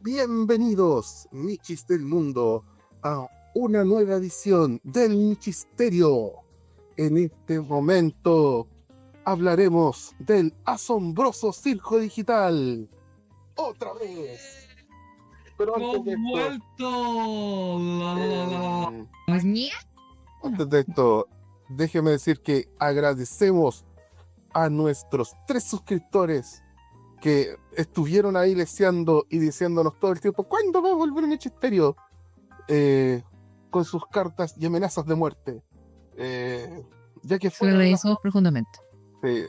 Bienvenidos, Michis del mundo, a una nueva edición del Michisterio. En este momento hablaremos del asombroso circo digital. ¡Otra vez! Pero ¡Hemos vuelto! Antes de esto, déjeme decir que agradecemos a nuestros 3 suscriptores que estuvieron ahí leseando y diciéndonos todo el tiempo ¿cuándo va a volver Michisterio? Con sus cartas y amenazas de muerte. Ya que Se lo agradecemos profundamente. Sí,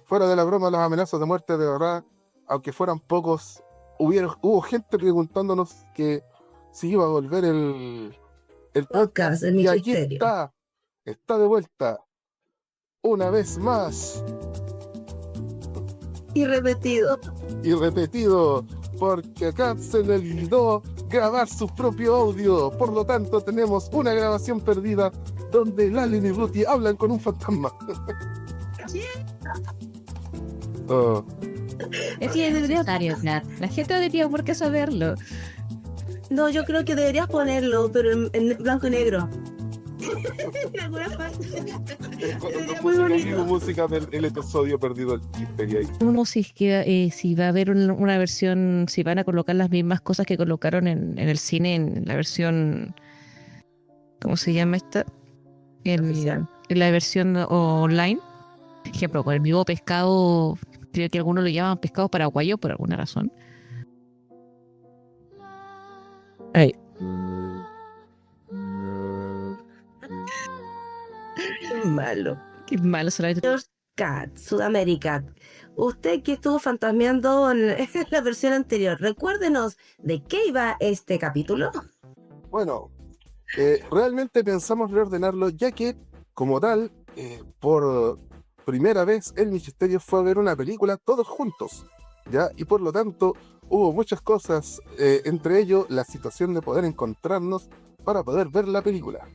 fuera de la broma, las amenazas de muerte, de verdad, aunque fueran pocos, hubo gente preguntándonos que si iba a volver el podcast, el y aquí Michisterio. está de vuelta, una vez más. Y repetido, porque acá se le olvidó grabar su propio audio. Por lo tanto, tenemos una grabación perdida donde Lalin y Ruti hablan con un fantasma. Oh. Es que es necesario, Nat. La gente no tenía por qué saberlo. no, yo creo que deberías ponerlo, pero en blanco y negro. En alguna parte. Música del episodio perdido del Michisterio ahí. Uno si va a haber una versión, si van a colocar las mismas cosas que colocaron en el cine, en la versión, ¿cómo se llama esta? En la versión online. Por ejemplo, con el mismo pescado, creo que algunos lo llaman pescado paraguayo por alguna razón. Ay. Qué malo solamente. George Cat, Sudamérica. Usted que estuvo fantasmeando en la versión anterior, recuérdenos de qué iba este capítulo. Bueno, realmente pensamos reordenarlo, ya que, como tal, por primera vez el Michisterio fue a ver una película todos juntos, ¿ya? Y por lo tanto, hubo muchas cosas, entre ello la situación de poder encontrarnos para poder ver la película.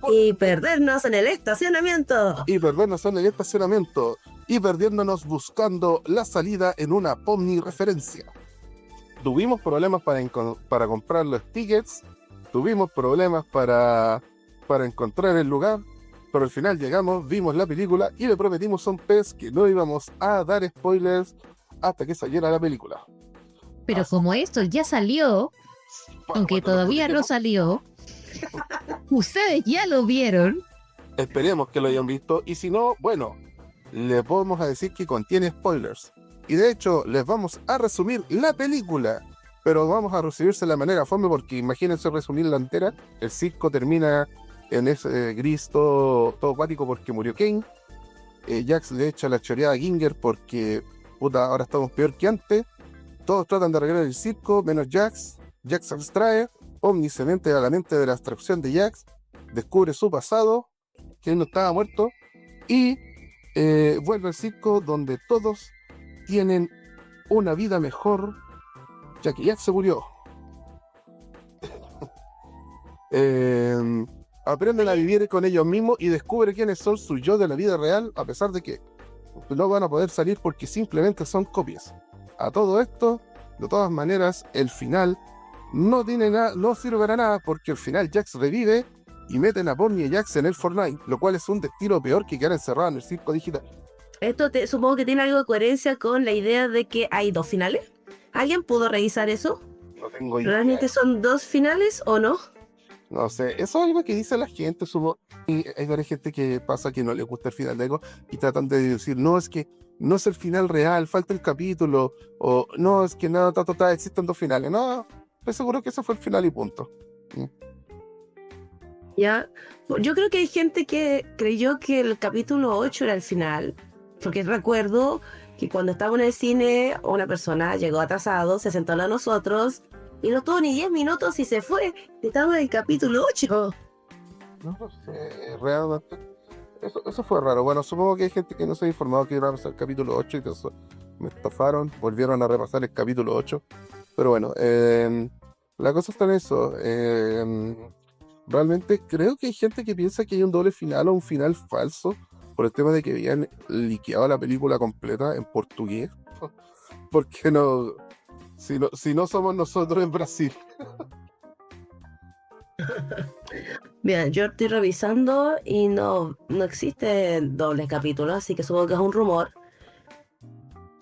Y perdernos en el estacionamiento. Y perdernos en el estacionamiento. Y perdiéndonos buscando la salida en una Pomni referencia. Tuvimos problemas para comprar los tickets. Tuvimos problemas para encontrar el lugar. Pero al final llegamos, vimos la película y le prometimos a un pez que no íbamos a dar spoilers hasta que saliera la película. Pero como esto ya salió, aunque todavía no salió, ustedes ya lo vieron. Esperemos que lo hayan visto, y si no, bueno, les vamos a decir que contiene spoilers. Y de hecho, les vamos a resumir la película, pero vamos a resumirse de la manera fome, porque imagínense resumirla entera. El circo termina en ese gris todo acuático porque murió Kane. Jax le echa la choreada a Ginger porque, puta, ahora estamos peor que antes. Todos tratan de arreglar el circo, menos Jax. Jax se abstrae, Omni se mete a la mente de la abstracción de Jax, descubre su pasado, que él no estaba muerto, y vuelve al circo donde todos tienen una vida mejor, ya que Jax se murió. Aprenden a vivir con ellos mismos y descubre quiénes son sus yo de la vida real, a pesar de que no van a poder salir porque simplemente son copias. A todo esto, de todas maneras, el final no tiene nada, no sirve para nada, porque al final Jax revive y meten a Pomni y Jax en el Fortnite, lo cual es un destino peor que quedar encerrado en el circo digital. Esto supongo que tiene algo de coherencia con la idea de que hay 2 finales. ¿Alguien pudo revisar eso? No tengo idea. ¿Realmente son 2 finales o no? No sé, eso es algo que dice la gente, supongo. Y hay varias gente que pasa que no le gusta el final de algo y tratan de decir, no, es que no es el final real, falta el capítulo, o no, es que nada, existen 2 finales. No, estoy seguro que ese fue el final y punto. Ya, yo creo que hay gente que creyó que el capítulo 8 era el final, porque recuerdo que cuando estaba en el cine una persona llegó atrasado, se sentó a nosotros y no tuvo ni 10 minutos y se fue. Estaba en el capítulo 8. No lo sé, realmente. Eso fue raro. Bueno, supongo que hay gente que no se ha informado que iba a pasar el capítulo 8 y que eso me estafaron, volvieron a repasar el capítulo 8. Pero bueno, la cosa está en eso. Realmente creo que hay gente que piensa que hay un doble final o un final falso por el tema de que habían liqueado la película completa en portugués. Porque no, Si no somos nosotros en Brasil. Bien, yo estoy revisando y no existe dobles capítulos, así que supongo que es un rumor.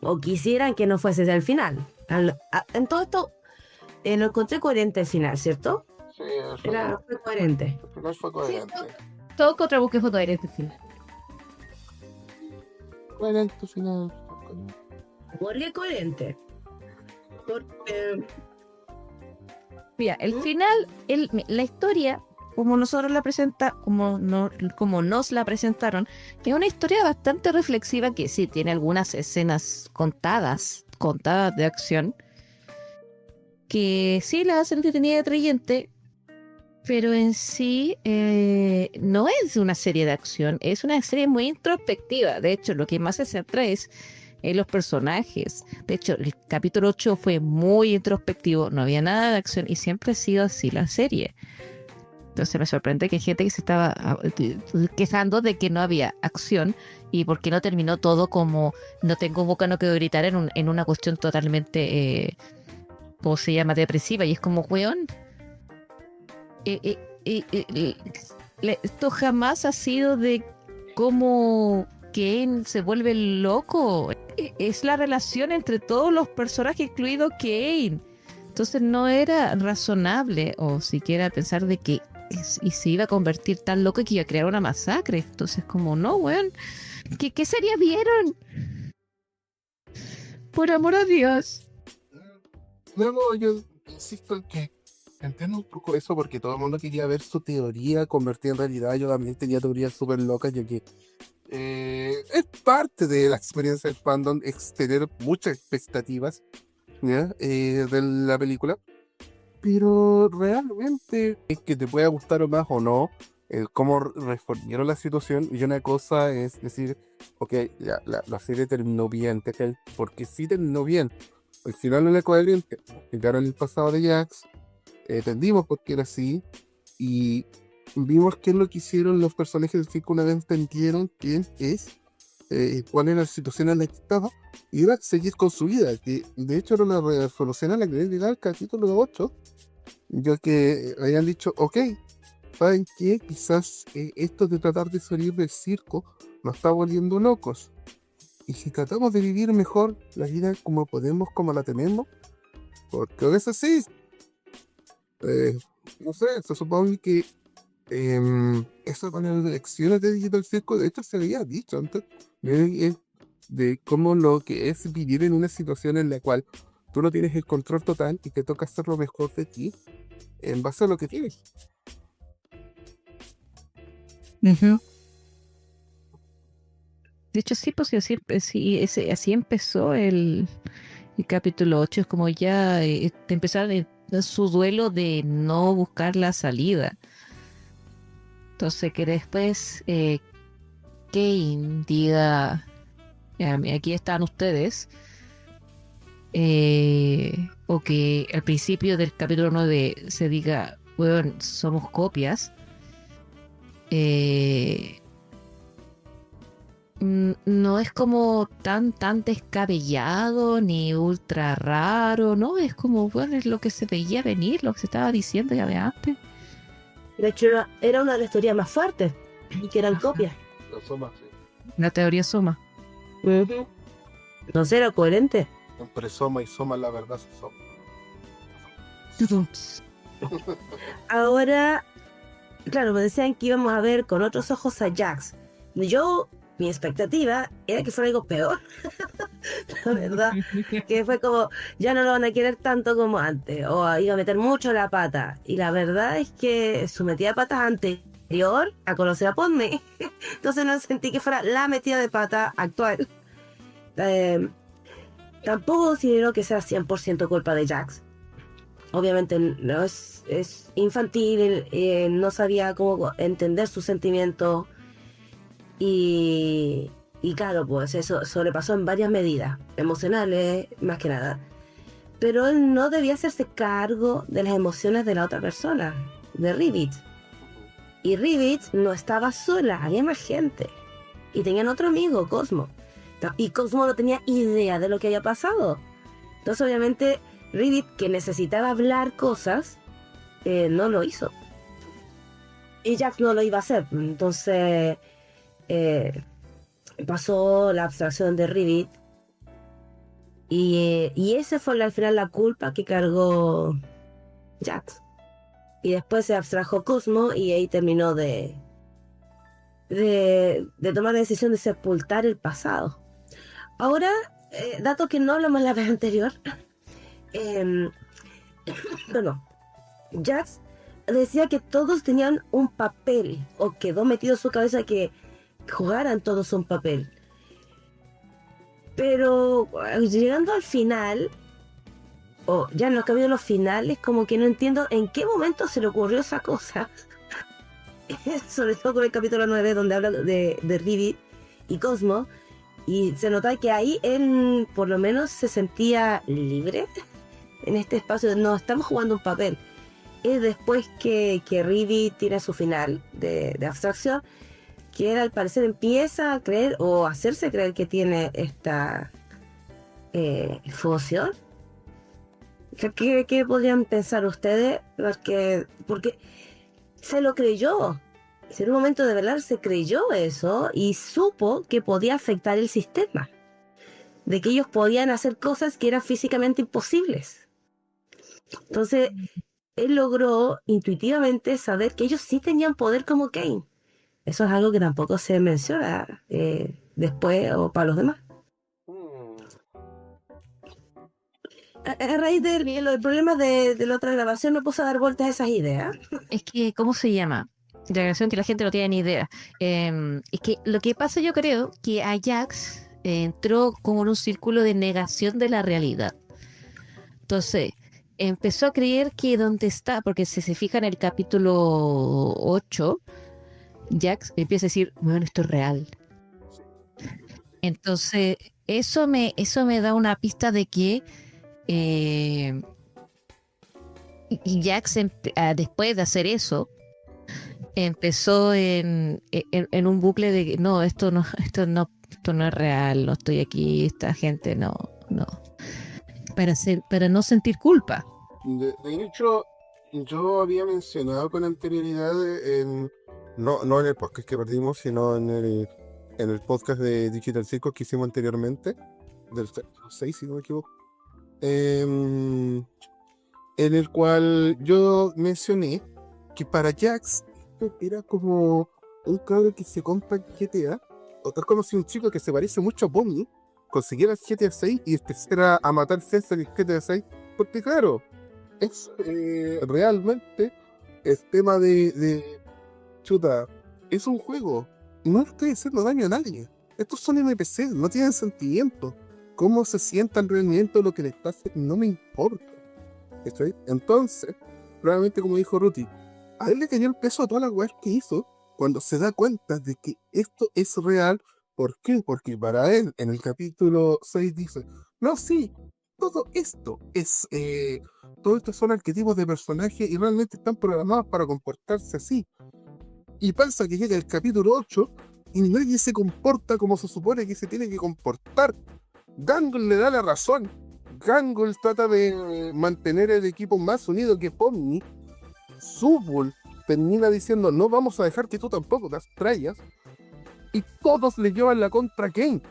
O quisieran que no fuese el final. En todo esto, lo encontré coherente el final, ¿cierto? Sí, Fue coherente. al final fue coherente. Todo Contrabuque fue coherente al final. Coherente al final. ¿Por qué coherente? Porque Mira, el final, la historia, como nosotros la como nos la presentaron, es una historia bastante reflexiva que sí tiene algunas escenas contadas de acción, que sí la hacen entretenida y atrayente, pero en sí no es una serie de acción, es una serie muy introspectiva. De hecho, lo que más se centra es en los personajes. De hecho, el capítulo 8 fue muy introspectivo, no había nada de acción y siempre ha sido así la serie. Entonces me sorprende que hay gente que se estaba quejando de que no había acción y por qué no terminó todo como no tengo boca, no quiero gritar en una cuestión totalmente, ¿cómo se llama?, depresiva. Y es como, weón, esto jamás ha sido de cómo Kane se vuelve loco. Es la relación entre todos los personajes, incluido Kane. Entonces no era razonable o siquiera pensar de que y se iba a convertir tan loco que iba a crear una masacre. Entonces como, no, weón, ¿qué serie vieron? Por amor a Dios. Luego yo insisto en que entiendo un poco eso porque todo el mundo quería ver su teoría convertida en realidad. Yo también tenía teorías súper locas, ya que es parte de la experiencia del fandom, es tener muchas expectativas, ¿ya? De la película, pero realmente es que te pueda gustar o más o no cómo respondieron la situación. Y una cosa es decir, ok, la serie terminó bien, ¿cachai? Porque sí terminó bien. Al final no era coherente. Explicaron el pasado de Jax, entendimos por qué era así y vimos qué es lo que hicieron los personajes del 5 una vez entendieron quién es, cuál era la situación en la que estaba y iba a seguir con su vida, que de hecho era una resolución a la que le llegaba el capítulo 8, ya que habían dicho, ok, ¿saben qué? Quizás esto de tratar de salir del circo nos está volviendo locos. Y si tratamos de vivir mejor la vida como podemos, como la tenemos, porque a veces sí, no sé, se supone que eso con las elecciones de Digital Circle, de hecho se había dicho antes, de cómo lo que es vivir en una situación en la cual tú no tienes el control total y te toca hacer lo mejor de ti en base a lo que tienes. Uh-huh. De hecho, sí, pues así empezó el capítulo 8. Es como ya empezar su duelo de no buscar la salida. Entonces, que después Kane diga, aquí están ustedes. O que al principio del capítulo 9 se diga, bueno, somos copias. No es como tan descabellado ni ultra raro, ¿no? Es como, bueno, es lo que se veía venir, lo que se estaba diciendo ya de antes. de hecho era una de las teorías más fuertes, que eran copias. La suma, sí. La teoría suma. No sé, era coherente. Entre soma y soma la verdad se soma. Ahora, claro, me decían que íbamos a ver con otros ojos a Jax. Mi expectativa era que fuera algo peor. La verdad, que fue como, ya no lo van a querer tanto como antes, o iba a meter mucho la pata. Y la verdad es que su metida de patas anterior a conocer a Padmé, entonces no sentí que fuera la metida de pata actual. Tampoco considero que sea 100% culpa de Jax. Obviamente no es infantil, no sabía cómo entender sus sentimientos y claro, pues eso sobrepasó en varias medidas, emocionales más que nada. Pero él no debía hacerse cargo de las emociones de la otra persona, de Rivet. Y Rivet no estaba sola, había más gente. Y tenían otro amigo, Cosmo. Y Cosmo no tenía idea de lo que había pasado. Entonces obviamente Rivet, que necesitaba hablar cosas, no lo hizo. Y Jax no lo iba a hacer. Entonces pasó la abstracción de Rivet. Y esa fue al final la culpa que cargó Jax. Y después se abstrajo Cosmo y ahí terminó de tomar la decisión de sepultar el pasado. Ahora, dato que no hablamos en la vez anterior. No. Jax decía que todos tenían un papel, o quedó metido en su cabeza que jugaran todos un papel. Pero llegando al final, o ya en los capítulos finales, como que no entiendo en qué momento se le ocurrió esa cosa. Sobre todo con el capítulo 9, donde habla de Rivet y Cosmo, y se nota que ahí él por lo menos se sentía libre en este espacio. No estamos jugando un papel. Es después que Rivet tiene su final de abstracción, que él al parecer empieza a creer o hacerse creer que tiene esta fusión. ¿Qué podrían pensar ustedes? Porque se lo creyó. En un momento de verdad se creyó eso y supo que podía afectar el sistema. De que ellos podían hacer cosas que eran físicamente imposibles. Entonces, él logró intuitivamente saber que ellos sí tenían poder como Kane. Eso es algo que tampoco se menciona después o para los demás. A raíz del problema de la otra grabación me puse a dar vueltas a esas ideas. Es que, ¿cómo se llama? La grabación que la gente no tiene ni idea. Es que lo que pasa, yo creo, que Ajax entró como en un círculo de negación de la realidad. Entonces, empezó a creer que donde está, porque si se fija en el capítulo 8, Jax empieza a decir, bueno, esto es real. Entonces, eso me da una pista de que y Jax después de hacer eso empezó en un bucle de que no, esto no es real, no estoy aquí, esta gente no, para no sentir culpa. De hecho, yo había mencionado con anterioridad no en el podcast que perdimos, sino en el podcast de Digital Circus que hicimos anteriormente, del 6, si no me equivoco, en el cual yo mencioné que para Jax era como un cabro que se compra el GTA, o es como si un chico que se parece mucho a Bonnie consiguiera el GTA 6 y empezara a matar César en el GTA 6, porque claro, es realmente el tema de chuta, es un juego, no estoy haciendo daño a nadie, estos son NPC, no tienen sentimiento, cómo se sientan realmente lo que les pasa no me importa. ¿Estoy? Entonces, probablemente como dijo Ruti, a él le cayó el peso a todas las weas que hizo cuando se da cuenta de que esto es real. ¿Por qué? Porque para él, en el capítulo 6 dice, no, sí, todo esto es, todos estos son arquetipos de personajes y realmente están programados para comportarse así. Y pasa que llega el capítulo 8 y nadie se comporta como se supone que se tiene que comportar. Gangle le da la razón. Gangle trata de mantener el equipo más unido que Pomni. Subul termina diciendo, no vamos a dejar que tú tampoco te abstraigas. Y todos le llevan la contra a Kane.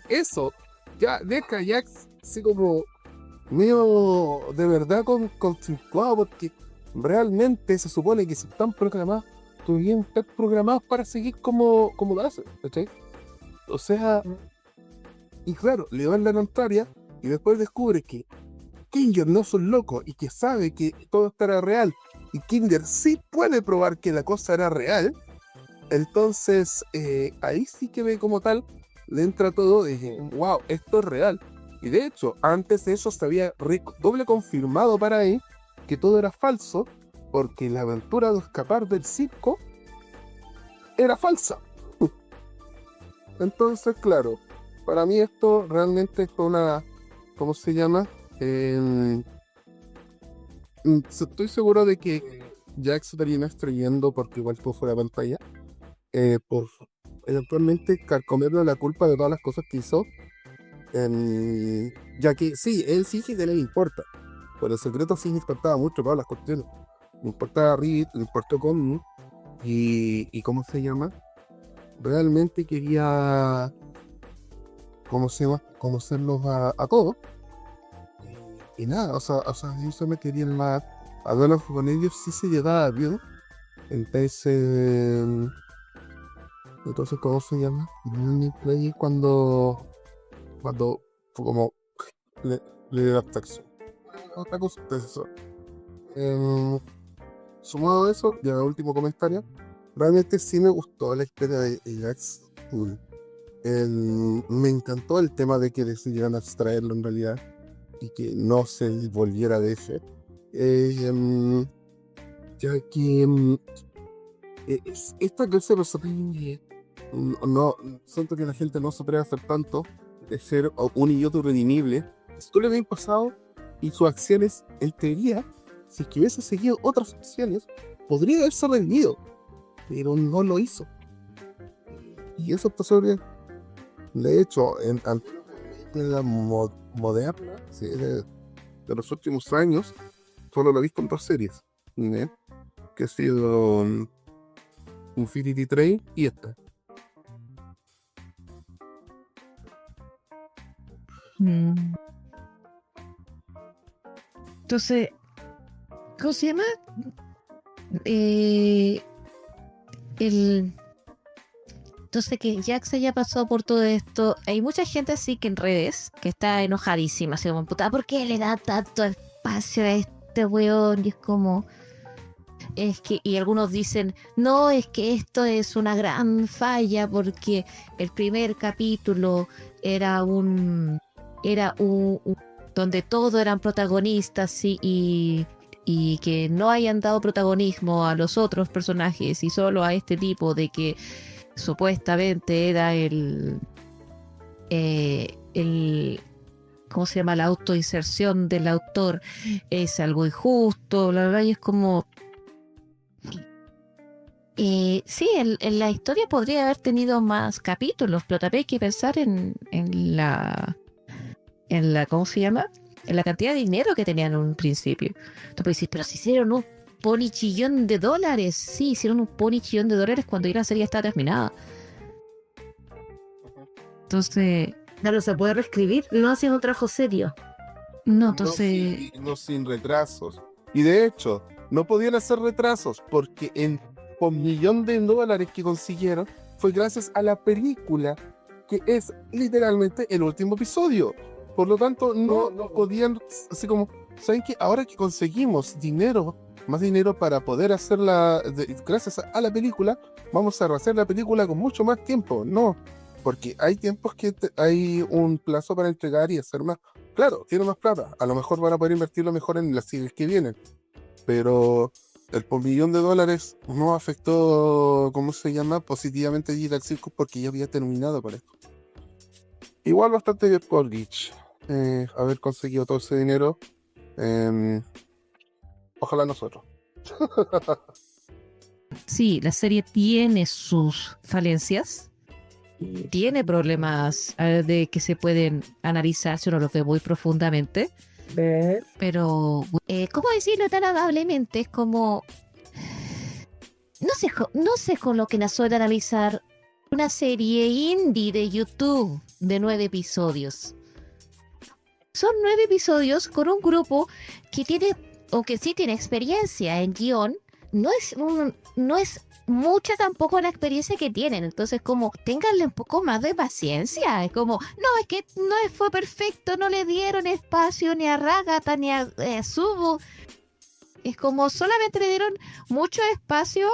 Eso ya deja a Jax así como medio de verdad conflictuado, porque realmente se supone que si están programados, tuvieron que estar programados para seguir como lo hacen, ¿cachai? O sea, y claro, le dan la contraria y después descubre que Kinder no es un loco y que sabe que todo esto era real y Kinder sí puede probar que la cosa era real. Entonces ahí sí que ve como tal, le entra todo y dije, wow, esto es real. Y de hecho, antes de eso se había doble confirmado para él que todo era falso, porque la aventura de escapar del circo era falsa. Entonces, claro, para mí esto realmente fue una, ¿cómo se llama? Estoy seguro de que Jack se termina estrellando porque igual fue fuera de pantalla, por eventualmente carcomerle la culpa de todas las cosas que hizo Ya que sí, él sí que le importa, pero el secreto sí me importaba mucho para las cuestiones. Me importaba Reed, me importó con y ¿cómo se llama? Realmente quería, ¿cómo se llama? Conocerlos a todos. Y nada, o sea, yo solo me quería más. Hablar con ellos sí se llevaba bien. Entonces, ¿cómo se llama? Play cuando fue como le dio abstracción. Otra cosa, entonces eso. Sumado a eso, ya último comentario. Realmente sí me gustó la historia de Ajax. Me encantó el tema de que decidieran abstraerlo en realidad y que no se volviera de ese. Ya que esta clase de personaje no siento que la gente no se atreve a hacer tanto de ser un idiota redimible. Si tú le habías pasado y sus acciones, en teoría, si es que hubiese seguido otras acciones, podría haberse redimido, pero no lo hizo. Y eso pasó bien. De hecho, en la moderna, sí, de los últimos años, solo lo he visto en dos series, ¿eh? Que ha sido Infinity Train y esta. Entonces, ¿cómo se llama? Entonces que Jax haya pasado por todo esto, hay mucha gente así que en redes que está enojadísima, así como, puta, ¿por qué le da tanto espacio a este weón? Y es como, es que, y algunos dicen, no, es que esto es una gran falla porque el primer capítulo era un donde todos eran protagonistas, sí, y que no hayan dado protagonismo a los otros personajes y solo a este tipo de que supuestamente era el ¿cómo se llama? La autoinserción del autor es algo injusto, bla, bla, bla, y es como sí, la historia podría haber tenido más capítulos, pero también hay que pensar en la ¿cómo se llama? En la cantidad de dinero que tenían en un principio. Tú puedes decir, pero si hicieron un ponichillón de dólares. Sí, hicieron un ponichillón de dólares cuando ya la serie está terminada. Entonces, Claro, se puede reescribir, no si es un trabajo serio. no, entonces, No sin retrasos. Y de hecho, no podían hacer retrasos porque por $1.000.000 que consiguieron fue gracias a la película, que es literalmente el último episodio. Por lo tanto, no podían, así como, ¿saben qué? Ahora que conseguimos más dinero para poder hacerla, gracias a la película, vamos a hacer la película con mucho más tiempo. No, porque hay tiempos que hay un plazo para entregar y hacer más. Claro, tiene más plata. A lo mejor van a poder invertirlo mejor en las series que vienen. Pero el por $1.000.000 no afectó, ¿cómo se llama? Positivamente a Digital Circus porque ya había terminado con esto. Igual bastante bien por Glitch. Haber conseguido todo ese dinero. Ojalá nosotros. sí, la serie tiene sus falencias, tiene problemas de que se pueden analizar si uno los ve muy profundamente, pero ¿cómo decirlo tan amablemente? Es como no se coloquen a solo analizar una serie indie de YouTube de 9 episodios. Son 9 episodios con un grupo que tiene, o que sí tiene experiencia en guión. No es mucha tampoco la experiencia que tienen. Entonces, como, ténganle un poco más de paciencia. Es como, no, es que no fue perfecto, no le dieron espacio ni a Ragata ni a Subo. Es como, solamente le dieron mucho espacio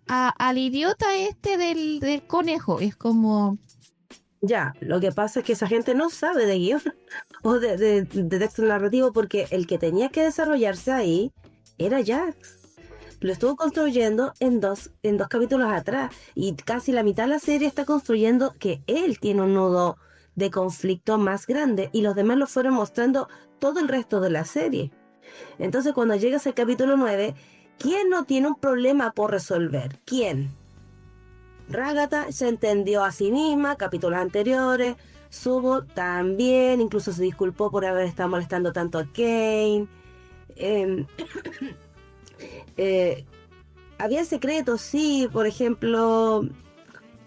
al idiota este del conejo. Es como... Ya, lo que pasa es que esa gente no sabe de guión o de texto narrativo, porque el que tenía que desarrollarse ahí era Jax. Lo estuvo construyendo en dos capítulos atrás, y casi la mitad de la serie está construyendo que él tiene un nudo de conflicto más grande, y los demás lo fueron mostrando todo el resto de la serie. Entonces, cuando llegas al capítulo 9, ¿quién no tiene un problema por resolver? ¿Quién? Ragata se entendió a sí misma, capítulos anteriores, Sumo también, incluso se disculpó por haber estado molestando tanto a Kane. Em, había secretos, sí, por ejemplo,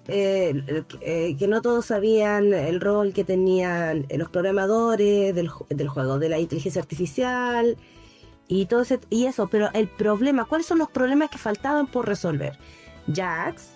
que no todos sabían el rol que tenían los programadores del juego, de la inteligencia artificial y todo y eso, pero el problema, ¿cuáles son los problemas que faltaban por resolver? Jax,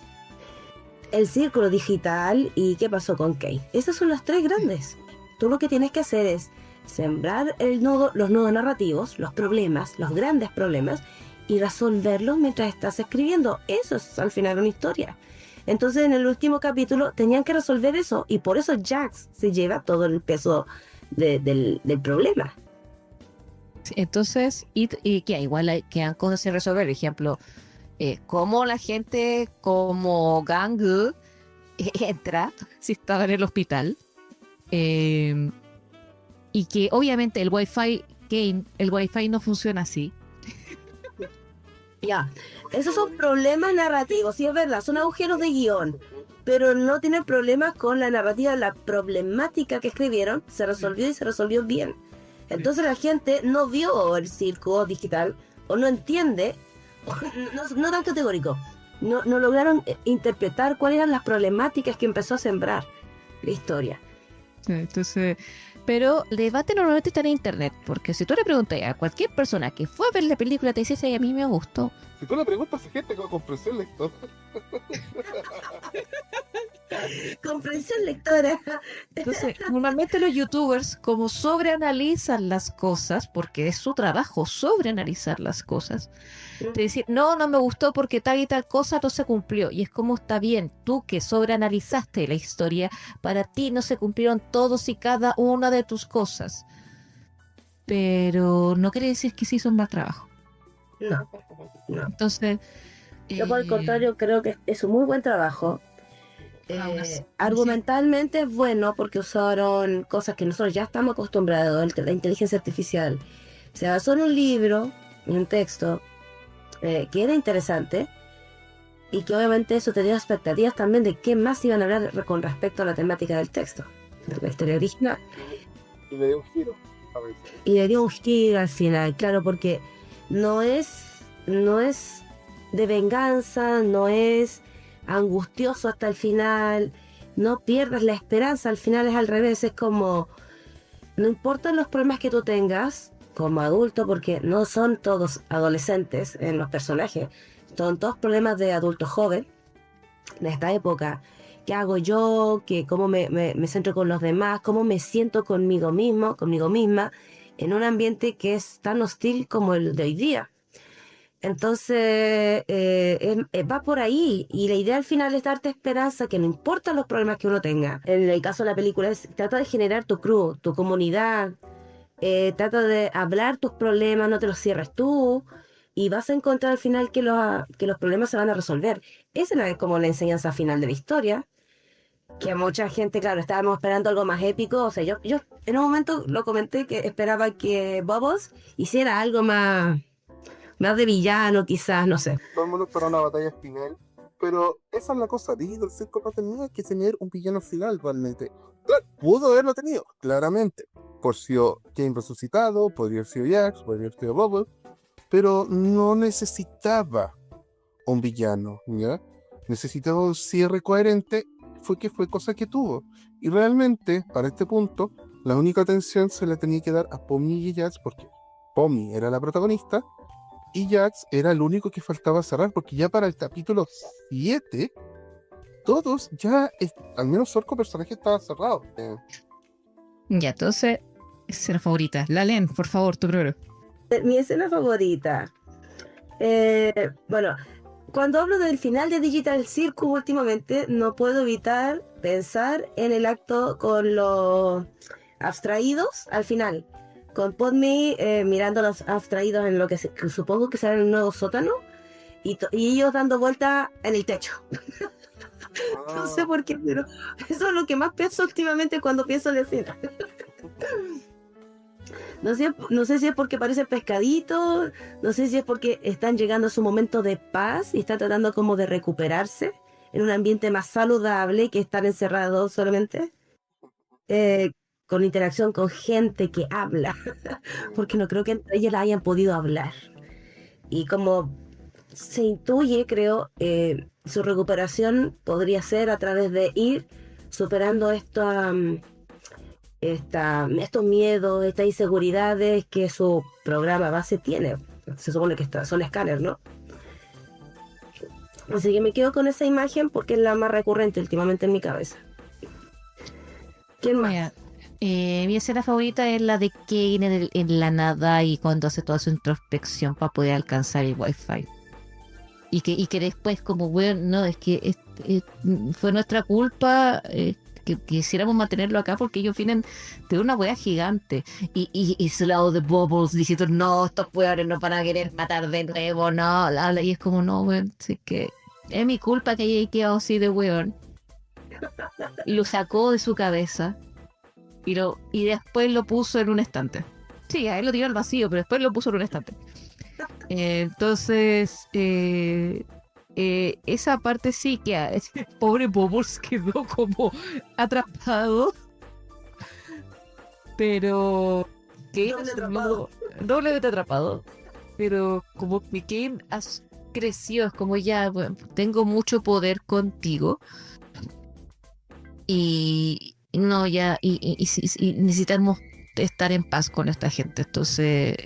el círculo digital y qué pasó con Kane. Esos son los tres grandes. Tú lo que tienes que hacer es sembrar los nodos narrativos, los problemas, los grandes problemas, y resolverlos mientras estás escribiendo. Eso es al final una historia. Entonces en el último capítulo tenían que resolver eso, y por eso Jax se lleva todo el peso del problema. Entonces, y que igual quedan cosas sin resolver. Por ejemplo, cómo la gente como Gang entra si estaba en el hospital. Y que obviamente el Wi-Fi no funciona así. Ya, esos son problemas narrativos, sí es verdad, son agujeros de guión, pero no tienen problemas con la narrativa, la problemática que escribieron se resolvió y se resolvió bien. Entonces la gente no vio el circo digital o no entiende, no tan categórico, no lograron interpretar cuáles eran las problemáticas que empezó a sembrar la historia. Entonces, pero el debate normalmente está en internet, porque si tú le preguntas a cualquier persona que fue a ver la película, te dice, "Sí, a mí me gustó". Si tú le preguntas a gente con comprensión lectora, Comprensión lectora. Entonces, normalmente los youtubers, como sobreanalizan las cosas, porque es su trabajo sobreanalizar las cosas, te dicen, no me gustó porque tal y tal cosa no se cumplió. Y es como está bien, tú que sobreanalizaste la historia, para ti no se cumplieron todos y cada una de tus cosas. Pero no quiere decir que se hizo un mal trabajo. No. Entonces, Yo por el contrario creo que es un muy buen trabajo. Argumentalmente es bueno porque usaron cosas que nosotros ya estamos acostumbrados, la inteligencia artificial. Se basó en un libro, en un texto, que era interesante y que obviamente eso tenía expectativas también de qué más iban a hablar con respecto a la temática del texto, de la historia original. y le dio un giro a veces. Y le dio un giro al final, claro, porque no es de venganza, no es angustioso hasta el final, no pierdas la esperanza, al final es al revés, es como, no importan los problemas que tú tengas como adulto, porque no son todos adolescentes en los personajes, son todos problemas de adulto joven, de esta época. ¿Qué hago yo? ¿Cómo me centro con los demás? ¿Cómo me siento conmigo mismo, conmigo misma, en un ambiente que es tan hostil como el de hoy día? Entonces, va por ahí, y la idea al final es darte esperanza, que no importa los problemas que uno tenga. En el caso de la película, trata de generar tu crew, tu comunidad, trata de hablar tus problemas, no te los cierres tú, y vas a encontrar al final que los problemas se van a resolver. Esa es como la enseñanza final de la historia, que mucha gente, claro, estábamos esperando algo más épico. O sea, yo en un momento lo comenté que esperaba que Bubbles hiciera algo más de villano, quizás, no sé. Todo el mundo espera una batalla final, pero esa es la cosa, Digito el Circo no tenía que tener un villano final realmente. Claro, pudo haberlo tenido, claramente. Por si Kane resucitado, podría haber sido Jax, podría haber sido Bubble, pero no necesitaba un villano, ¿ya? Necesitaba un cierre coherente, fue cosa que tuvo. Y realmente, para este punto, la única atención se le tenía que dar a Pomni y Jax, porque Pomni era la protagonista, y Jax era el único que faltaba cerrar, porque ya para el capítulo 7, todos ya, al menos su arco personaje estaba cerrado. ya, entonces, escena favorita. Lalen, por favor, tu primero. Mi escena favorita. Bueno, cuando hablo del final de Digital Circus últimamente, no puedo evitar pensar en el acto con los abstraídos al final. Con Podme mirando a los abstraídos en lo que supongo que será el nuevo sótano, y ellos dando vuelta en el techo. No sé por qué, pero eso es lo que más pienso últimamente cuando pienso en el final. No sé si es porque parecen pescaditos, no sé si es porque están llegando a su momento de paz y están tratando como de recuperarse en un ambiente más saludable que estar encerrados solamente. con interacción con gente que habla, porque no creo que entre ellas hayan podido hablar. Y como se intuye, creo, su recuperación podría ser a través de ir superando estos miedos, estas inseguridades que su programa base tiene. Se supone que son escáneres, ¿no? Así que me quedo con esa imagen porque es la más recurrente últimamente en mi cabeza. ¿Quién más? Mira, mi escena favorita es la de Kane en la nada y cuando hace toda su introspección para poder alcanzar el wifi. Y que después como, bueno, no, es que fue nuestra culpa que quisiéramos mantenerlo acá porque ellos vienen de una wea gigante. Y su lado de Bubbles diciendo, no, estos weones nos van a querer matar de nuevo, no, y es como, no, weón, sí que es mi culpa que haya quedado así de weón. Y lo sacó de su cabeza y después lo puso en un estante. Sí, a él lo tiró al vacío, pero después lo puso en un estante. Entonces, esa parte sí que pobre Bubbles quedó como atrapado, pero que doblemente atrapado, pero como que Kane creció, es como ya, bueno, tengo mucho poder contigo y no ya y necesitamos estar en paz con esta gente, entonces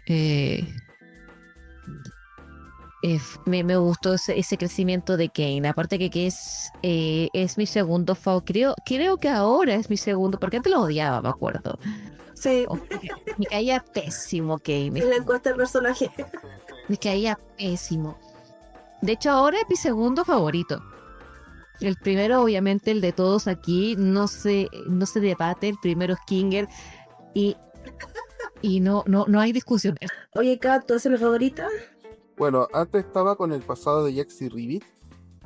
me gustó ese crecimiento de Kane. Aparte que es mi segundo favorito. Creo que ahora es mi segundo, porque antes lo odiaba, me acuerdo. Sí, Me caía pésimo Kane. en la encuesta del personaje. Me caía pésimo. De hecho, ahora es mi segundo favorito. El primero, obviamente, el de todos aquí, no se debate. El primero es Kinger y no hay discusión. Oye, Kat, ¿tu escena favorita? Bueno, antes estaba con el pasado de Jax y Ribbit,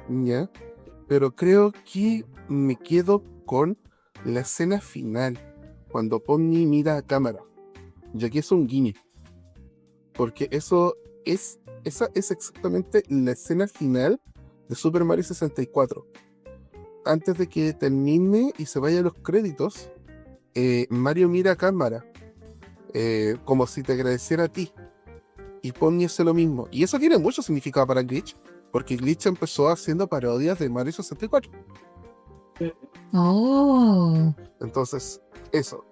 ¿ya? Pero creo que me quedo con la escena final, cuando Pomni mira a cámara, ya que es un guiño. Porque esa es exactamente la escena final de Super Mario 64. Antes de que termine y se vayan los créditos, Mario mira a cámara, como si te agradeciera a ti. Y Pomni hace lo mismo. Y eso tiene mucho significado para Glitch, porque Glitch empezó haciendo parodias de Mario 64. Oh. Entonces, eso.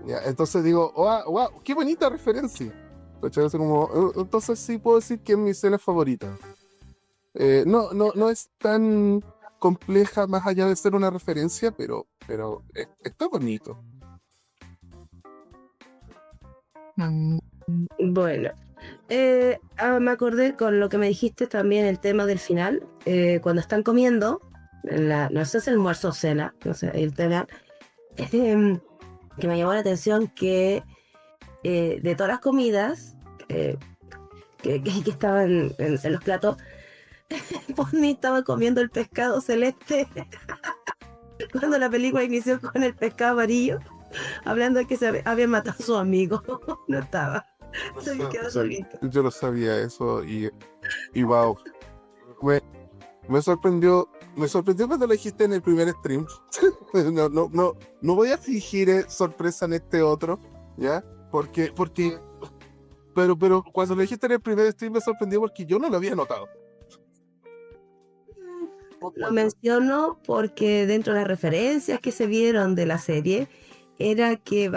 ¿Ya? Entonces digo, wow, qué bonita referencia. Entonces sí puedo decir que es mi escena favorita. No es tan compleja más allá de ser una referencia, pero está bonito. Bueno, me acordé con lo que me dijiste también el tema del final, cuando están comiendo, no sé si el almuerzo o cena, no sé, el tema, que me llamó la atención que de todas las comidas que estaban en los platos, Bonnie estaba comiendo el pescado celeste cuando la película inició con el pescado amarillo, hablando de que se había matado a su amigo. No estaba. Se me quedó solito. Yo no sabía eso y wow. Me sorprendió cuando lo dijiste en el primer stream. No voy a fingir sorpresa en este otro, ¿ya? Pero cuando lo dijiste en el primer stream me sorprendió porque yo no lo había notado. Lo menciono porque dentro de las referencias que se vieron de la serie era que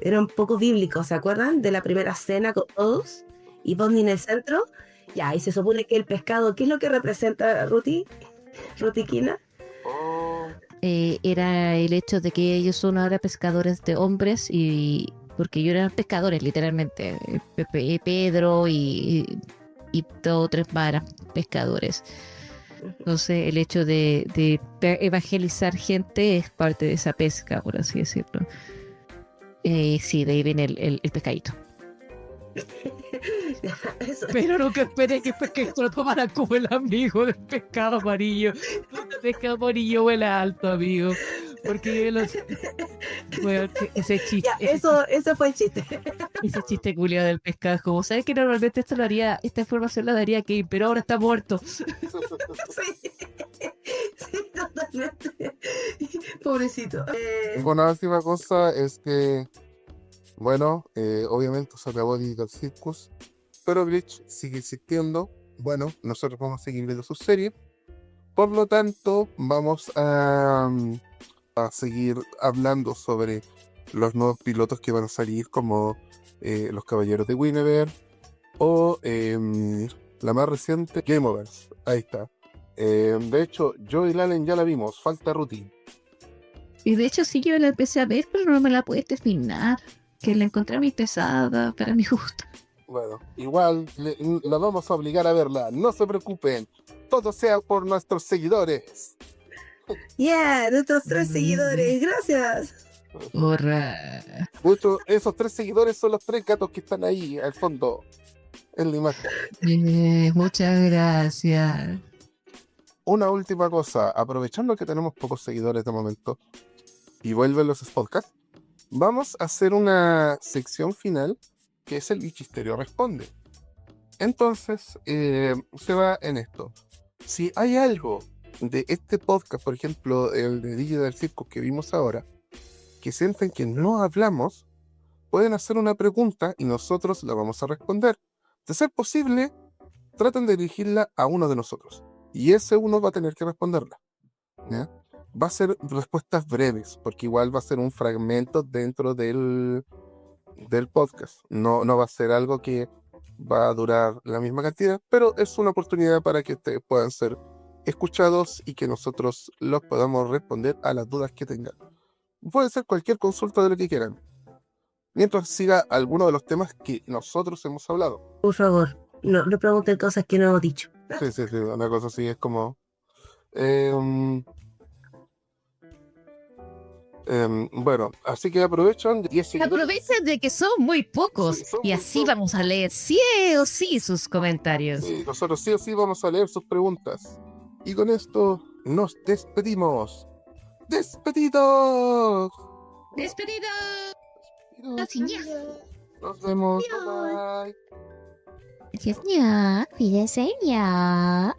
era un poco bíblico, ¿se acuerdan? De la primera cena con todos y Bonnie en el centro. Ya, y se supone que el pescado, ¿qué es lo que representa Rutiquina? Era el hecho de que ellos son ahora pescadores de hombres y porque ellos eran pescadores literalmente, Pedro y dos o tres más eran pescadores. Entonces el hecho de evangelizar gente es parte de esa pesca, por así decirlo. Sí, de ahí viene el pescadito. Pero nunca esperé que se lo tomaran como el amigo del pescado amarillo. El pescado amarillo vuela alto, amigo. Porque bueno, ese chiste. Ya, eso fue el chiste. Ese chiste culiado del pescado es como, ¿sabes que normalmente esta información la daría Kane, pero ahora está muerto? Sí, no, Totalmente. Pobrecito. Una última cosa es que, bueno, obviamente se acabó Digital Circus, pero Bleach sigue existiendo. Bueno, nosotros vamos a seguir viendo su serie. Por lo tanto, vamos a seguir hablando sobre los nuevos pilotos que van a salir, como Los Caballeros de Guinevere o la más reciente, Game Overs. Ahí está. De hecho, yo y Lalen ya la vimos, falta Ruti. Y de hecho sí yo la empecé a ver, pero no me la pude terminar. Que la encontré muy pesada para mi gusto. Bueno, igual la vamos a obligar a verla, no se preocupen. Todo sea por nuestros seguidores. Yeah, nuestros 3 seguidores, gracias. Horra. Esos 3 seguidores son los 3 gatos que están ahí al fondo, en la imagen. Muchas gracias. Una última cosa, aprovechando que tenemos pocos seguidores de momento y vuelven los podcasts, vamos a hacer una sección final que es el Bichisterio Responde. Entonces, se va en esto. Si hay algo de este podcast, por ejemplo, el de Digital Circus que vimos ahora, que sienten que no hablamos, pueden hacer una pregunta y nosotros la vamos a responder. De ser posible, traten de dirigirla a uno de nosotros. Y ese uno va a tener que responderla. ¿Ya? Va a ser respuestas breves, porque igual va a ser un fragmento dentro del podcast. No va a ser algo que va a durar la misma cantidad, pero es una oportunidad para que ustedes puedan ser escuchados y que nosotros los podamos responder a las dudas que tengan. Puede ser cualquier consulta de lo que quieran, mientras siga alguno de los temas que nosotros hemos hablado. Por favor, no pregunten cosas que no hemos dicho. Sí, una cosa así es como... bueno, así que aprovechan 10 seguidores. Aprovechen de que son muy pocos Sí, son y muy así pocos. vamos a leer sí o sí sus comentarios. Sí, nosotros sí o sí vamos a leer sus preguntas. Y con esto nos despedimos. ¡Despedidos! ¡Despedido! Nos vemos. Bye bye. Cuídense ya.